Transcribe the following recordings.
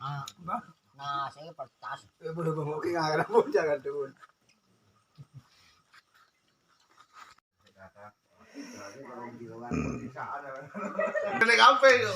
Nah, saya pertas. Boleh bang, oke nggak pun jangan dulu. Kena kafe yo.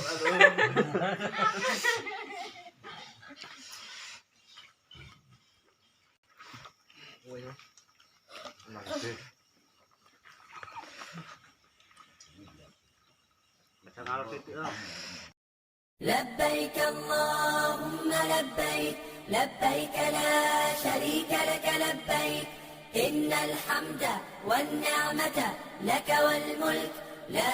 لبيك اللهم لبيك لبيك لا شريك لك لبيك إن الحمد والنعمة لك والملك لا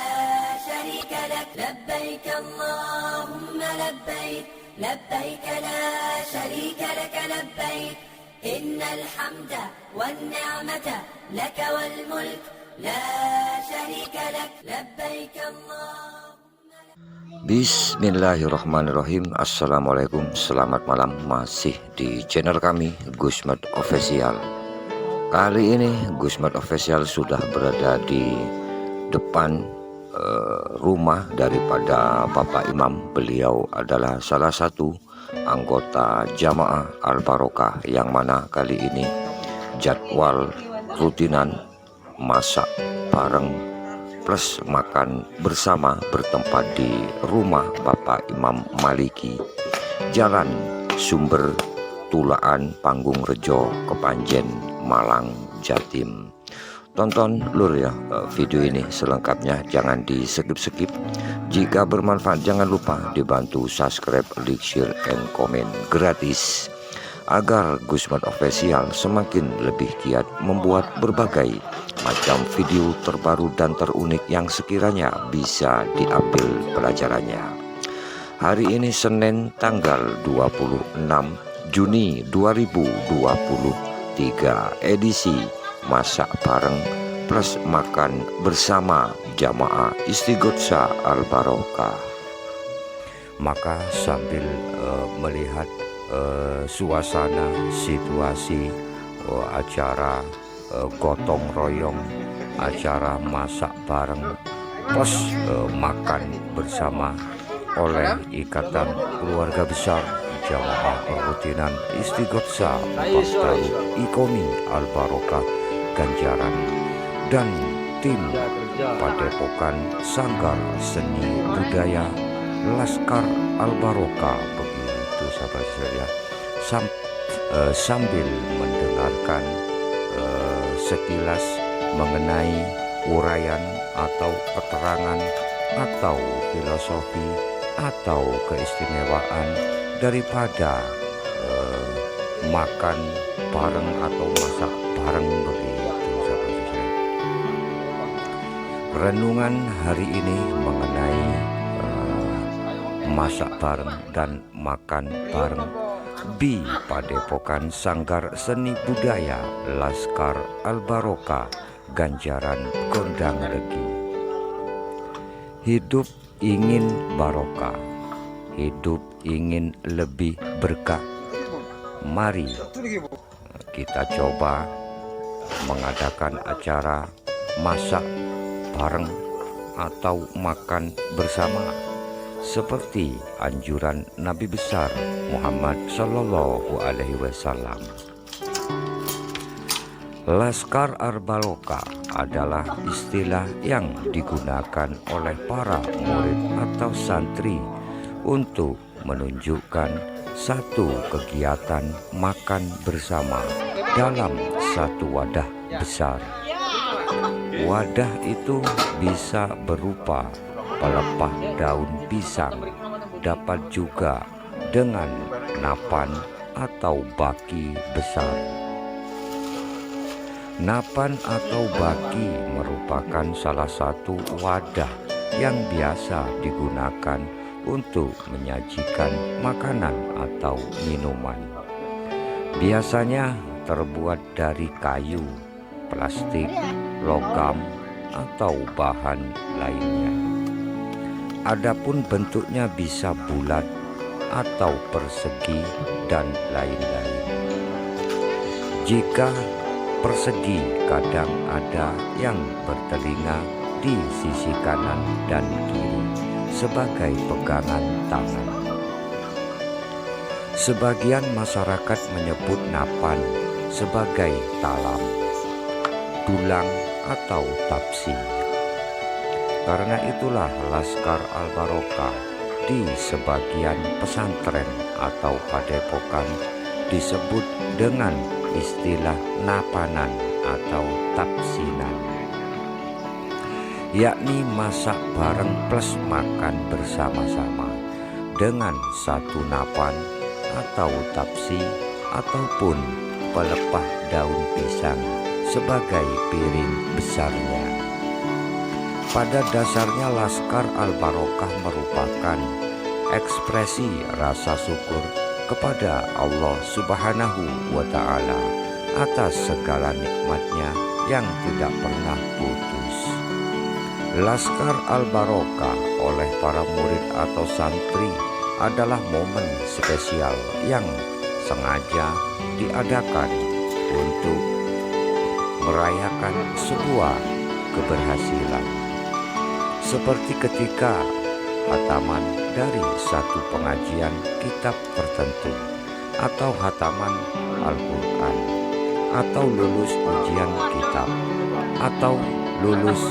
شريك لك لبيك اللهم لبيك لبيك لا شريك لك لبيك إن الحمد والنعمة لك والملك لا شريك لك لبيك اللهم. Bismillahirrahmanirrahim. Assalamualaikum, selamat malam. Masih di channel kami Gusmed Official. Kali ini Gusmed Official sudah berada di depan rumah daripada Bapak Imam. Beliau adalah salah satu anggota Jamaah Al-Barokah, yang mana kali ini jadwal rutinan masak bareng plus makan bersama bertempat di rumah Bapak Imam Maliki, Jalan Sumber Tulaan, Panggung Rejo, Kepanjen, Malang, Jatim. Tonton lur ya video ini selengkapnya, jangan di skip-skip. Jika bermanfaat jangan lupa dibantu subscribe, like, share, and komen gratis, agar Gusmed Official semakin lebih giat membuat berbagai macam video terbaru dan terunik yang sekiranya bisa diambil pelajarannya. Hari ini Senin tanggal 26 Juni 2023, edisi masak bareng plus makan bersama Jamaah Istighotsah Al-Barokah. Maka sambil melihat suasana situasi acara gotong royong, acara masak bareng plus makan bersama oleh Ikatan Keluarga Besar Jamaah Perrutinan Istighotsah Bastaru Ikomi Al-Barokah Ganjaran dan tim Padepokan Sanggar Seni Budaya Laskar Al-Barokah. Begitu sahabat saya, sambil mendengarkan sekilas mengenai uraian atau keterangan atau filosofi atau keistimewaan daripada makan bareng atau masak bareng. Begitu sahabat saya. Renungan hari ini mengenai masak bareng dan makan bareng di Padepokan Sanggar Seni Budaya Laskar Al-Barokah Ganjaran Gondang Regi. Hidup ingin barokah, hidup ingin lebih berkah. Mari kita coba mengadakan acara masak bareng atau makan bersama seperti anjuran Nabi besar Muhammad Sallallahu Alaihi Wasallam. Laskar Al-Barokah adalah istilah yang digunakan oleh para murid atau santri untuk menunjukkan satu kegiatan makan bersama dalam satu wadah besar. Wadah itu bisa berupa pelepah daun pisang, dapat juga dengan napan atau baki besar. Napan atau baki merupakan salah satu wadah yang biasa digunakan untuk menyajikan makanan atau minuman. Biasanya terbuat dari kayu, plastik, logam, atau bahan lainnya. Adapun bentuknya bisa bulat atau persegi dan lain-lain. Jika persegi, kadang ada yang bertelinga di sisi kanan dan kiri sebagai pegangan tangan. Sebagian masyarakat menyebut napan sebagai talam, dulang atau tapsi. Karena itulah Laskar Al-Barokah di sebagian pesantren atau padepokan disebut dengan istilah napanan atau tapsinan, yakni masak bareng plus makan bersama-sama dengan satu napan atau tapsi ataupun pelepah daun pisang sebagai piring besarnya. Pada dasarnya Laskar Al-Barokah merupakan ekspresi rasa syukur kepada Allah Subhanahu wa Ta'ala atas segala nikmatnya yang tidak pernah putus. Laskar Al-Barokah oleh para murid atau santri adalah momen spesial yang sengaja diadakan untuk merayakan sebuah keberhasilan. Seperti ketika hataman dari satu pengajian kitab tertentu, atau hataman Al-Quran, atau lulus ujian kitab, atau lulus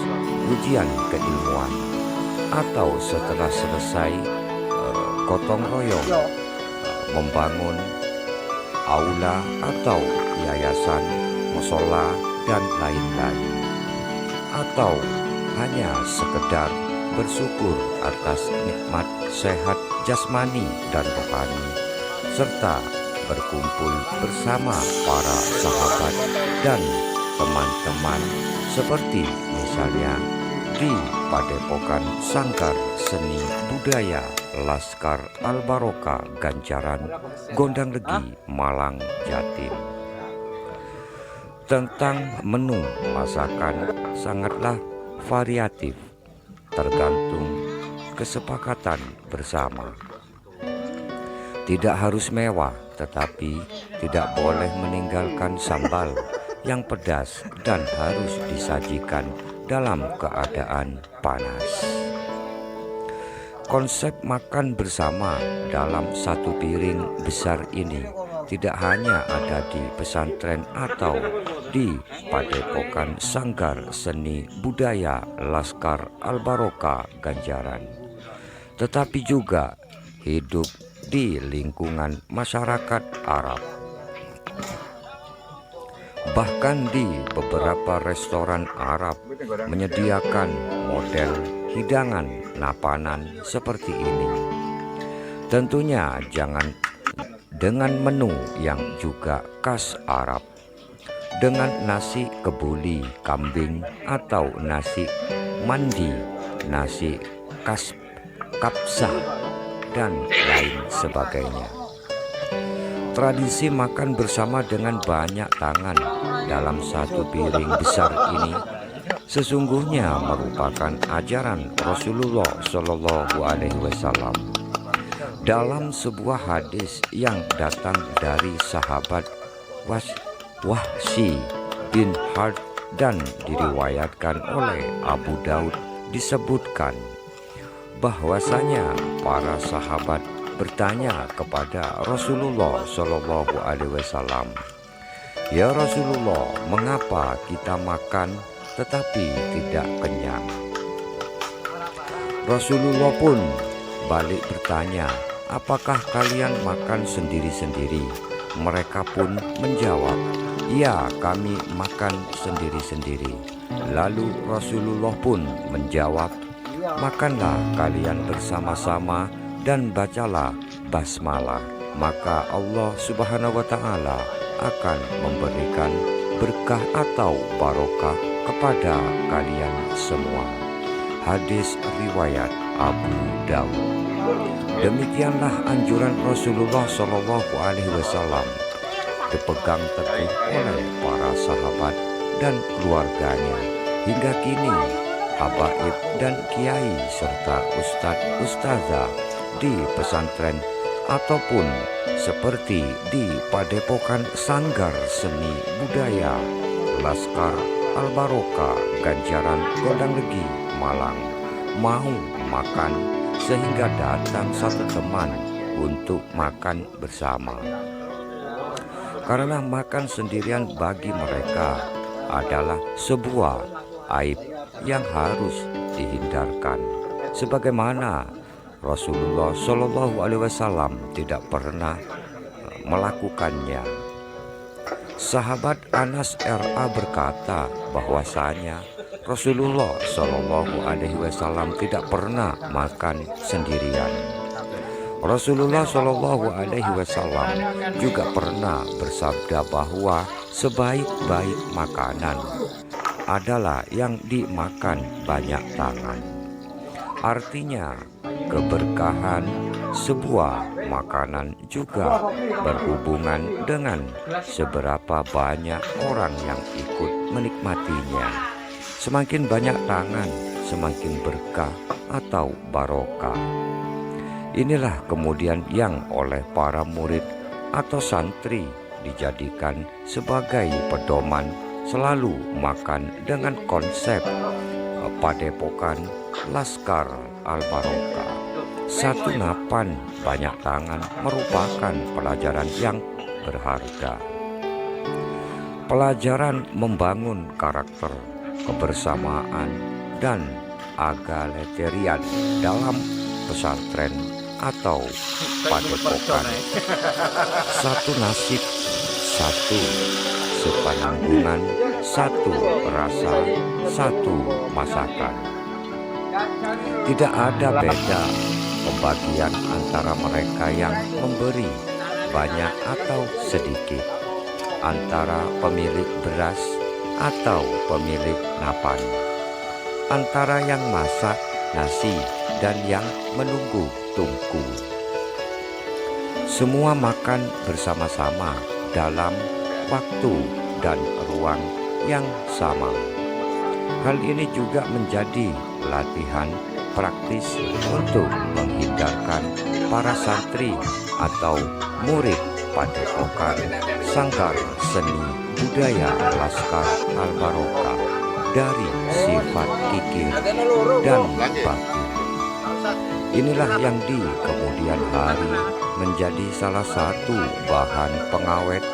ujian keilmuan, atau setelah selesai gotong royong membangun aula atau yayasan, musola, dan lain-lain, atau hanya sekedar bersyukur atas nikmat sehat jasmani dan rohani, serta berkumpul bersama para sahabat dan teman-teman, seperti misalnya di Padepokan Sanggar Seni Budaya Laskar Al-Barokah Ganjaran, Gondang Legi, Malang, Jatim. Tentang menu masakan sangatlah variatif, tergantung kesepakatan bersama. Tidak harus mewah, tetapi tidak boleh meninggalkan sambal yang pedas dan harus disajikan dalam keadaan panas. Konsep makan bersama dalam satu piring besar ini tidak hanya ada di pesantren atau di Padepokan Sanggar Seni Budaya Laskar Al-Barokah Ganjaran, tetapi juga hidup di lingkungan masyarakat Arab. Bahkan di beberapa restoran Arab menyediakan model hidangan napanan seperti ini. Tentunya jangan dengan menu yang juga khas Arab, dengan nasi kebuli kambing atau nasi mandi, nasi kapsah, dan lain sebagainya. Tradisi makan bersama dengan banyak tangan dalam satu piring besar ini sesungguhnya merupakan ajaran Rasulullah Shallallahu Alaihi Wasallam. Dalam sebuah hadis yang datang dari sahabat Wahsy bin Harb dan diriwayatkan oleh Abu Daud, disebutkan bahwasanya para sahabat bertanya kepada Rasulullah Shallallahu Alaihi Wasallam, "Ya Rasulullah, mengapa kita makan tetapi tidak kenyang?" Rasulullah pun balik bertanya, "Apakah kalian makan sendiri-sendiri?" Mereka pun menjawab, "Ya, kami makan sendiri-sendiri." Lalu Rasulullah pun menjawab, "Makanlah kalian bersama-sama dan bacalah basmalah, maka Allah Subhanahu wa Ta'ala akan memberikan berkah atau barokah kepada kalian semua." Hadis riwayat Abu Daud. Demikianlah anjuran Rasulullah Shallallahu Alaihi Wasallam dipegang teguh oleh para sahabat dan keluarganya hingga kini. Habaib dan kiai serta ustadz-ustazah di pesantren ataupun seperti di Padepokan Sanggar Seni Budaya Laskar Al-Barokah Ganjaran, Gondang Legi, Malang mau makan sehingga datang satu teman untuk makan bersama. Karena makan sendirian bagi mereka adalah sebuah aib yang harus dihindarkan, sebagaimana Rasulullah Shallallahu Alaihi Wasallam tidak pernah melakukannya. Sahabat Anas RA berkata bahwasanya Rasulullah Shallallahu Alaihi Wasallam tidak pernah makan sendirian. Rasulullah Shallallahu Alaihi Wasallam juga pernah bersabda bahwa sebaik-baik makanan adalah yang dimakan banyak tangan. Artinya, keberkahan sebuah makanan juga berhubungan dengan seberapa banyak orang yang ikut menikmatinya. Semakin banyak tangan, semakin berkah atau barokah. Inilah kemudian yang oleh para murid atau santri dijadikan sebagai pedoman selalu makan dengan konsep padepokan Laskar Al-Barokah. Satu napan banyak tangan merupakan pelajaran yang berharga. Pelajaran membangun karakter, kebersamaan, dan egalitarian dalam pesantren atau padepokan. Satu nasib, satu sepenanggungan, satu rasa, satu masakan. Tidak ada beda pembagian antara mereka yang memberi banyak atau sedikit, antara pemilik beras atau pemilik napan, antara yang masak nasi dan yang menunggu tungku. Semua makan bersama-sama dalam waktu dan ruang yang sama. Hal ini juga menjadi latihan praktis untuk menghindarkan para santri atau murid padepokan Sanggar Seni Budaya Laskar Al-Barokah dari sifat kikir dan baku. Inilah yang di kemudian hari menjadi salah satu bahan pengawet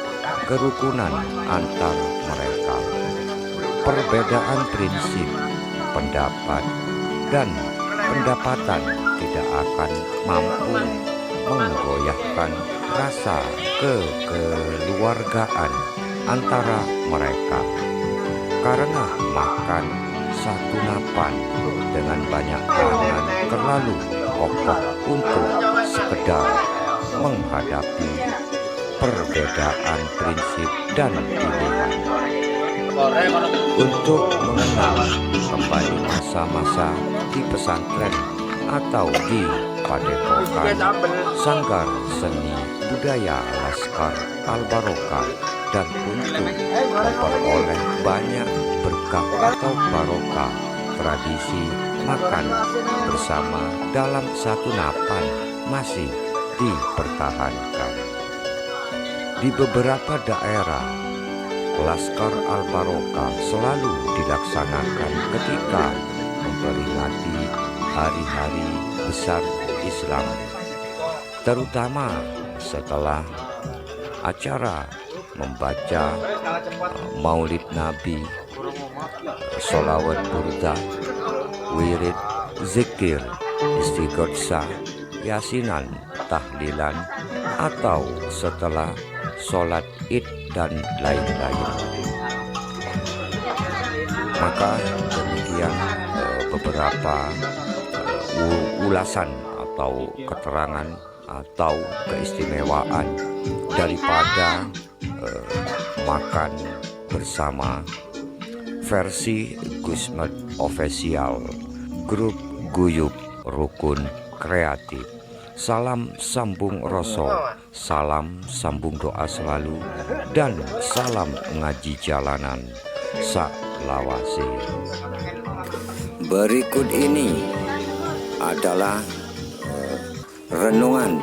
kerukunan antar mereka. Perbedaan prinsip, pendapat, dan pendapatan tidak akan mampu menggoyahkan rasa kekeluargaan antara mereka. Karena makan satu napan dengan banyak tangan terlalu kokoh untuk sekedar menghadapi perbedaan prinsip dan pilihan. Untuk mengenal kembali masa-masa di pesantren atau di padepokan Sanggar Seni Budaya Laskar Al-Barokah, dan untuk memperoleh banyak berkah atau barokah, tradisi makan bersama dalam satu napan masih dipertahankan. Di beberapa daerah, Laskar Al-Barokah selalu dilaksanakan ketika memperingati hari-hari besar Islam, terutama setelah acara membaca Maulid Nabi, sholawat burda, wirid, zikir, istighosah, yasinan, tahlilan, atau setelah sholat id dan lain-lain. Maka demikian beberapa ulasan atau keterangan atau keistimewaan daripada makan bersama versi Gusmed Official, grup guyub rukun kreatif. Salam sambung rasa, salam sambung doa selalu, dan salam ngaji jalanan sak lawase. Berikut ini adalah renungan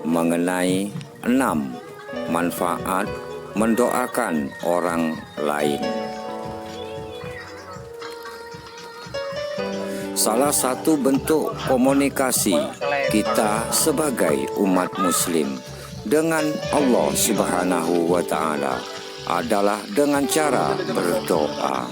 mengenai 6 manfaat mendoakan orang lain. Salah satu bentuk komunikasi kita sebagai umat muslim dengan Allah Subhanahu wa Ta'ala adalah dengan cara berdoa.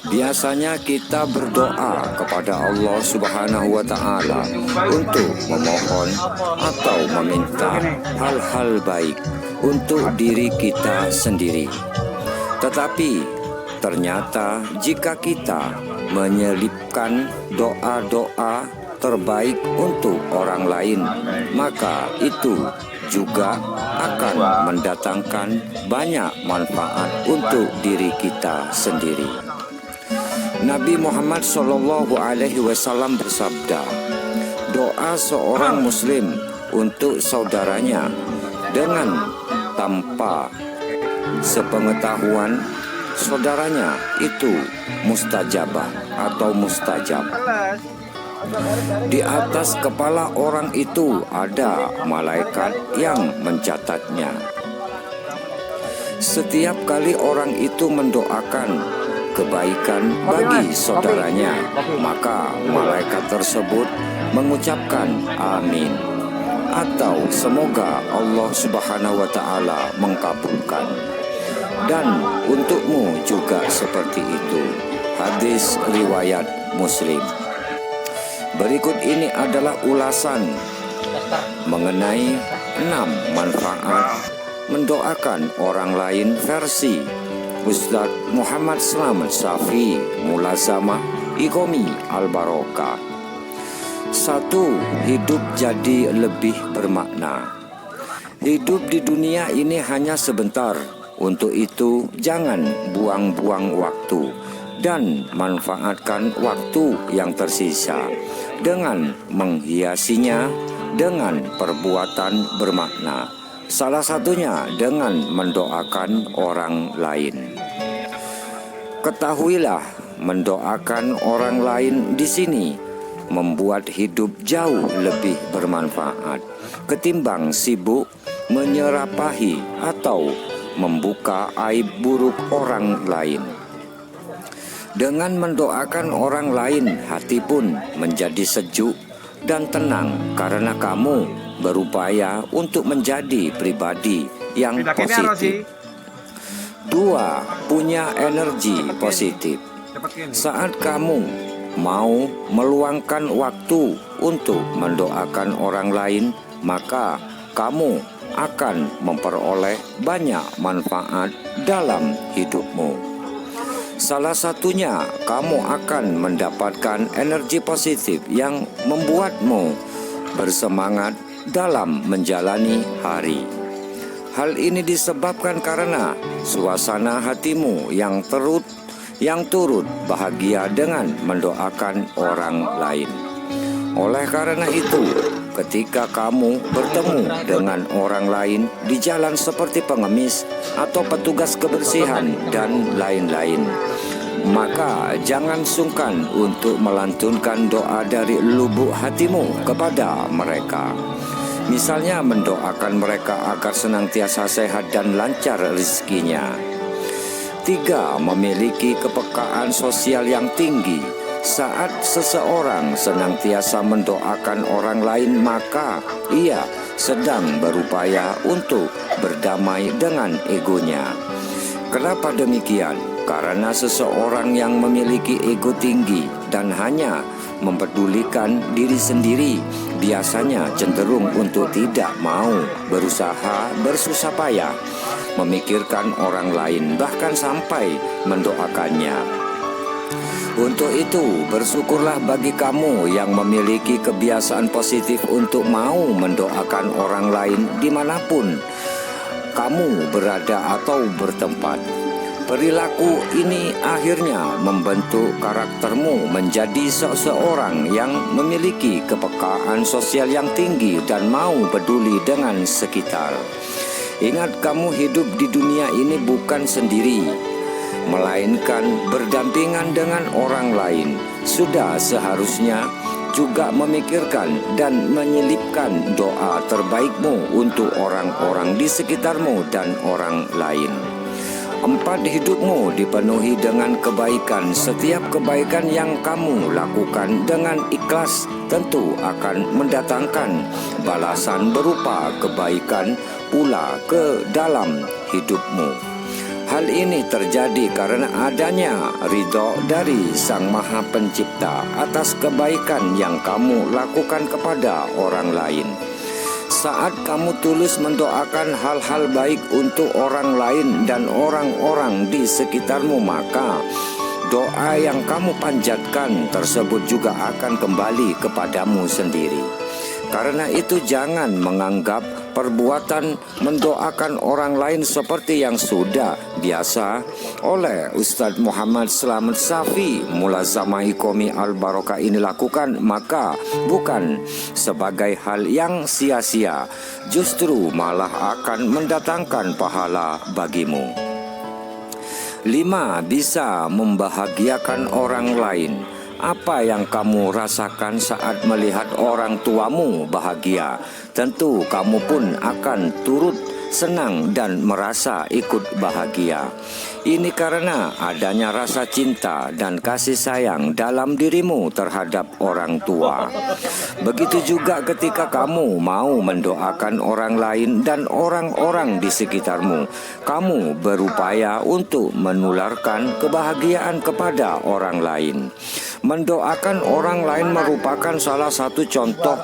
Biasanya kita berdoa kepada Allah Subhanahu wa Ta'ala untuk memohon atau meminta hal-hal baik untuk diri kita sendiri. Tetapi ternyata jika kita menyelipkan doa-doa terbaik untuk orang lain, maka itu juga akan mendatangkan banyak manfaat untuk diri kita sendiri. Nabi Muhammad SAW bersabda, doa seorang muslim untuk saudaranya dengan tanpa sepengetahuan saudaranya itu mustajabah atau mustajab. Di atas kepala orang itu ada malaikat yang mencatatnya. Setiap kali orang itu mendoakan kebaikan bagi saudaranya, maka malaikat tersebut mengucapkan amin atau semoga Allah Subhanahu wa Ta'ala mengkabulkan. Dan untukmu juga seperti itu. Hadis riwayat Muslim. Berikut ini adalah ulasan mengenai 6 manfaat mendoakan orang lain versi Ustadz Muhammad Slamet Safi Mulazamah Iqomi Al-Barokah. 1. Hidup jadi lebih bermakna. Hidup di dunia ini hanya sebentar. Untuk itu jangan buang-buang waktu dan manfaatkan waktu yang tersisa dengan menghiasinya dengan perbuatan bermakna. Salah satunya dengan mendoakan orang lain. Ketahuilah, mendoakan orang lain di sini membuat hidup jauh lebih bermanfaat ketimbang sibuk menyerapahi atau membuka aib buruk orang lain. Dengan mendoakan orang lain, hati pun menjadi sejuk dan tenang karena kamu berupaya untuk menjadi pribadi yang positif. 2. Punya energi positif. Saat kamu mau meluangkan waktu untuk mendoakan orang lain, maka kamu akan memperoleh banyak manfaat dalam hidupmu. Salah satunya, kamu akan mendapatkan energi positif yang membuatmu bersemangat dalam menjalani hari. Hal ini disebabkan karena suasana hatimu yang turut bahagia dengan mendoakan orang lain. Oleh karena itu, ketika kamu bertemu dengan orang lain di jalan seperti pengemis atau petugas kebersihan dan lain-lain, maka jangan sungkan untuk melantunkan doa dari lubuk hatimu kepada mereka. Misalnya mendoakan mereka agar senantiasa sehat dan lancar rezekinya. 3. Memiliki kepekaan sosial yang tinggi. Saat seseorang senantiasa mendoakan orang lain, maka ia sedang berupaya untuk berdamai dengan egonya. Kenapa demikian? Karena seseorang yang memiliki ego tinggi dan hanya mempedulikan diri sendiri biasanya cenderung untuk tidak mau berusaha bersusah payah memikirkan orang lain, bahkan sampai mendoakannya. Untuk itu, bersyukurlah bagi kamu yang memiliki kebiasaan positif untuk mau mendoakan orang lain dimanapun kamu berada atau bertempat. Perilaku ini akhirnya membentuk karaktermu menjadi seseorang yang memiliki kepekaan sosial yang tinggi dan mau peduli dengan sekitar. Ingat, kamu hidup di dunia ini bukan sendiri, melainkan berdampingan dengan orang lain. Sudah seharusnya juga memikirkan dan menyelipkan doa terbaikmu untuk orang-orang di sekitarmu dan orang lain. 4. Hidupmu dipenuhi dengan kebaikan. Setiap kebaikan yang kamu lakukan dengan ikhlas tentu akan mendatangkan balasan berupa kebaikan pula ke dalam hidupmu. Hal ini terjadi karena adanya ridho dari Sang Maha Pencipta atas kebaikan yang kamu lakukan kepada orang lain. Saat kamu tulus mendoakan hal-hal baik untuk orang lain dan orang-orang di sekitarmu, maka doa yang kamu panjatkan tersebut juga akan kembali kepadamu sendiri. Karena itu jangan menganggap perbuatan mendoakan orang lain seperti yang sudah biasa oleh Ustadz Muhammad Slamet Safi Mulazamah Iqomi Al-Barokah ini lakukan, maka bukan sebagai hal yang sia-sia, justru malah akan mendatangkan pahala bagimu. 5. Bisa membahagiakan orang lain. Apa yang kamu rasakan saat melihat orang tuamu bahagia? Tentu kamu pun akan turut senang dan merasa ikut bahagia. Ini karena adanya rasa cinta dan kasih sayang dalam dirimu terhadap orang tua. Begitu juga ketika kamu mau mendoakan orang lain dan orang-orang di sekitarmu, kamu berupaya untuk menularkan kebahagiaan kepada orang lain. Mendoakan orang lain merupakan salah satu contoh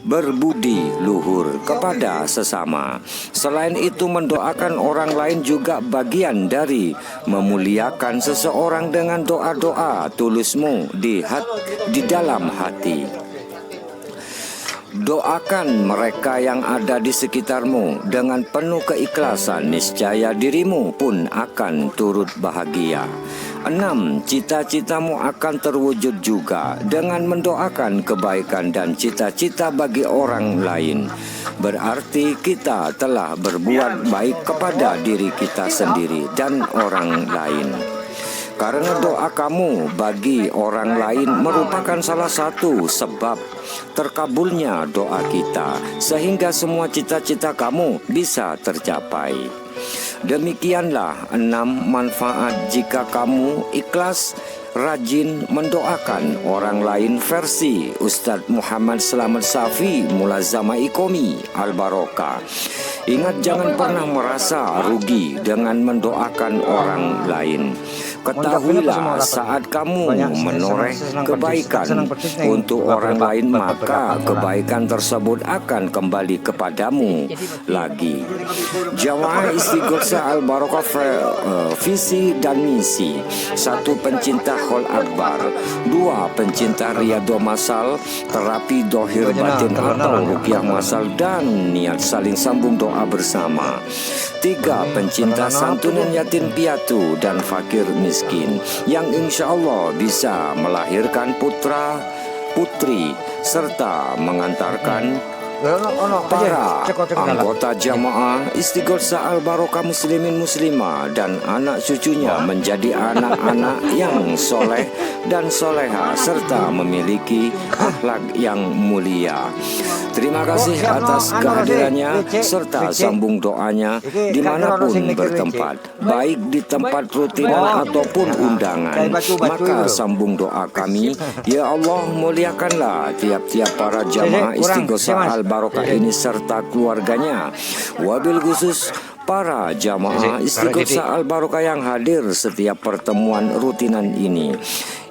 berbudi luhur kepada sesama. Selain itu, mendoakan orang lain juga bagian dari memuliakan seseorang dengan doa-doa tulusmu di dalam hati. Doakan mereka yang ada di sekitarmu dengan penuh keikhlasan, niscaya dirimu pun akan turut bahagia. 6. Cita-citamu akan terwujud juga dengan mendoakan kebaikan dan cita-cita bagi orang lain. Berarti kita telah berbuat baik kepada diri kita sendiri dan orang lain. Karena doa kamu bagi orang lain merupakan salah satu sebab terkabulnya doa kita, sehingga semua cita-cita kamu bisa tercapai. Demikianlah 6 manfaat jika kamu ikhlas rajin mendoakan orang lain versi Ustadz Muhammad Slamet Safi Mulazamah Iqomi Al-Barokah. Ingat, jangan pernah merasa rugi dengan mendoakan orang lain. Ketahuilah, saat kamu menoreh kebaikan untuk orang lain, maka kebaikan tersebut akan kembali kepadamu lagi. Jamaah Istighosah Al-Barokah visi dan misi: 1. Pencinta Khol Akbar, 2. Pencinta Riyadhah Masal, terapi dohir batin atau ruqyah masal dan niat saling sambung doa bersama. 3. Pencinta santunan yatim piatu dan fakir miskin yang insya Allah bisa melahirkan putra putri serta mengantarkan para anggota jamaah Istighosah Al-Barokah muslimin muslimah dan anak cucunya menjadi anak-anak yang soleh dan soleha serta memiliki akhlak yang mulia. Terima kasih atas kehadirannya serta sambung doanya dimanapun bertempat, baik di tempat rutinan ataupun undangan. Maka sambung doa kami, ya Allah, muliakanlah tiap-tiap para jamaah Istighosah Al-Barokah ini serta keluarganya, wabil khusus para jamaah Istighosah Al-Barokah yang hadir setiap pertemuan rutinan ini.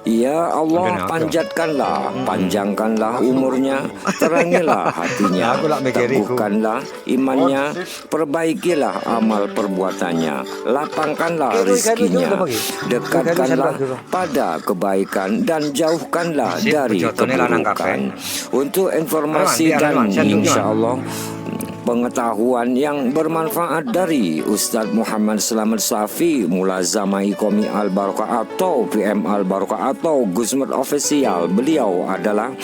Ya Allah, panjangkanlah umurnya, terangilah hatinya, teguhkanlah imannya, perbaikilah amal perbuatannya, lapangkanlah rezekinya, dekatkanlah pada kebaikan dan jauhkanlah dari keburukan. Untuk informasi dan insya Allah pengetahuan yang bermanfaat dari Ustadz Muhammad Slamet Safi Mulazamah Iqomi Al-Barokah atau PM Al-Barokah atau Gusmed Official. Beliau adalah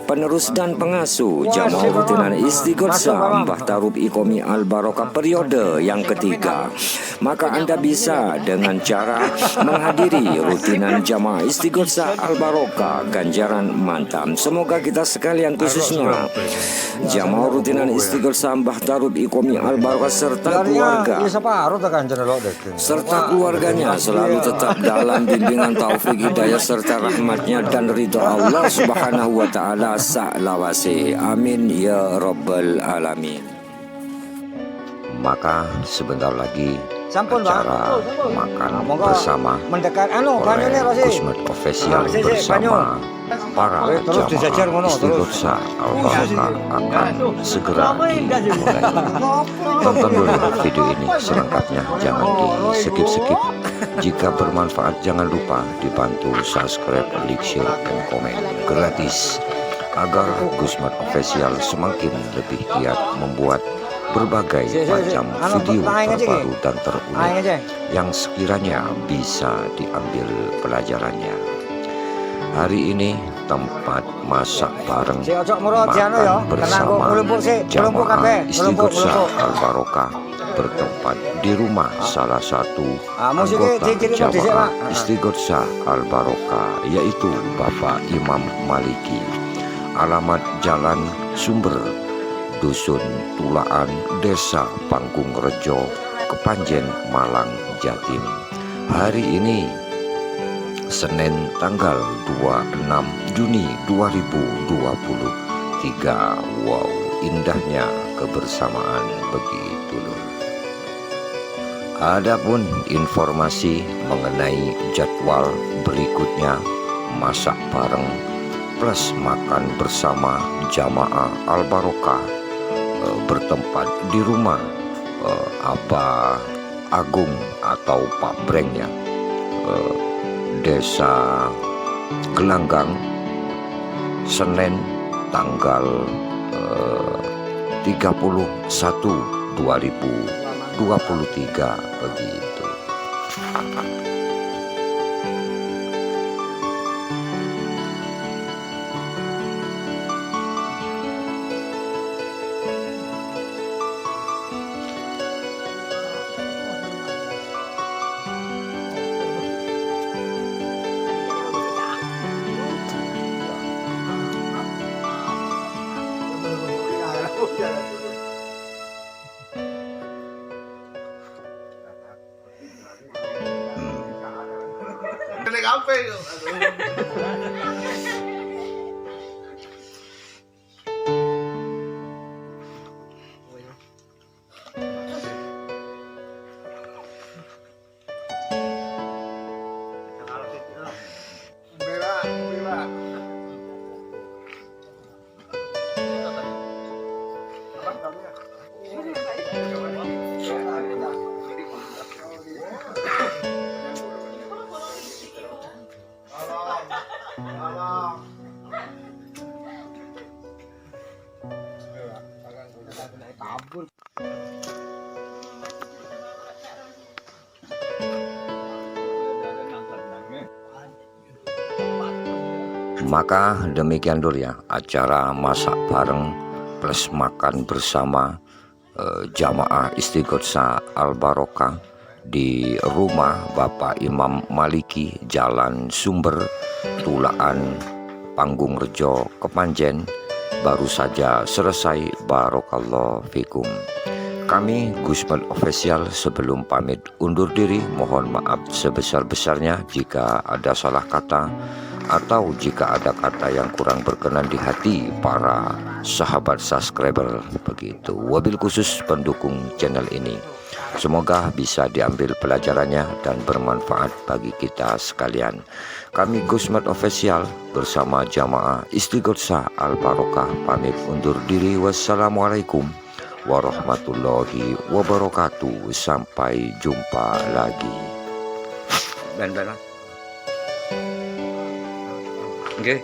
penerus dan pengasuh jamaah rutinan Istighosah Mbah Tarub Iqomi Al-Barokah periode yang ketiga. Maka Anda bisa dengan cara menghadiri rutinan jamaah Istighosah Al-Barokah ganjaran mantap. Semoga kita sekalian, khususnya jamaah rutinan Istighosah Mbah Musibah Darul Iqomi Al Barokah serta keluarga serta keluarganya selalu tetap dalam bimbingan taufik hidayah serta rahmatnya dan ridho Allah Subhanahu wa Ta'ala sa'lawasi. Amin ya Rabbal Alamin. Maka sebentar lagi acara makan bersama oleh Gusmet Official bersama para jamaah Istighosah Al Barokah akan segera dimulai. Tonton dulu video ini selengkapnya, jangan di skip-skip. Jika bermanfaat jangan lupa dibantu subscribe, like, share, dan komen gratis agar Gusmet Official semakin lebih giat membuat berbagai macam video terbaru dan terunik yang sekiranya bisa diambil pelajarannya. Hari ini tempat masak bareng makan bersama jamaah Istighosah Al Barokah bertempat di rumah salah satu anggota jamaah Istighosah Al Barokah, yaitu Bapak Imam Maliki. Alamat Jalan Sumber, Dusun Tulaan, Desa Panggung Rejo, Kepanjen, Malang, Jatim. Hari ini Senin tanggal 26 Juni 2023. Wow, indahnya kebersamaan begitu loh. Adapun informasi mengenai jadwal berikutnya masak bareng plus makan bersama jamaah Al Barokah bertempat di rumah Abah Agung atau Pak Breng ya, Desa Gelanggang, Senin tanggal 31/2023 begitu. Naik apa itu? Maka demikian dulu ya acara masak bareng plus makan bersama jamaah Istighosah Al Barokah di rumah Bapak Imam Maliki, Jalan Sumber, Tulaan, Panggung Rejo, Kepanjen, baru saja selesai. Barakallahu fikum. Kami Gusmet Official sebelum pamit undur diri mohon maaf sebesar-besarnya jika ada salah kata atau jika ada kata yang kurang berkenan di hati para sahabat subscriber begitu. Wabil khusus pendukung channel ini. Semoga bisa diambil pelajarannya dan bermanfaat bagi kita sekalian. Kami Gusmet Official bersama jamaah Istighosah Al Barokah pamit undur diri. Wassalamualaikum warahmatullahi wabarakatuh. Sampai jumpa lagi. Ben-benan. Oke.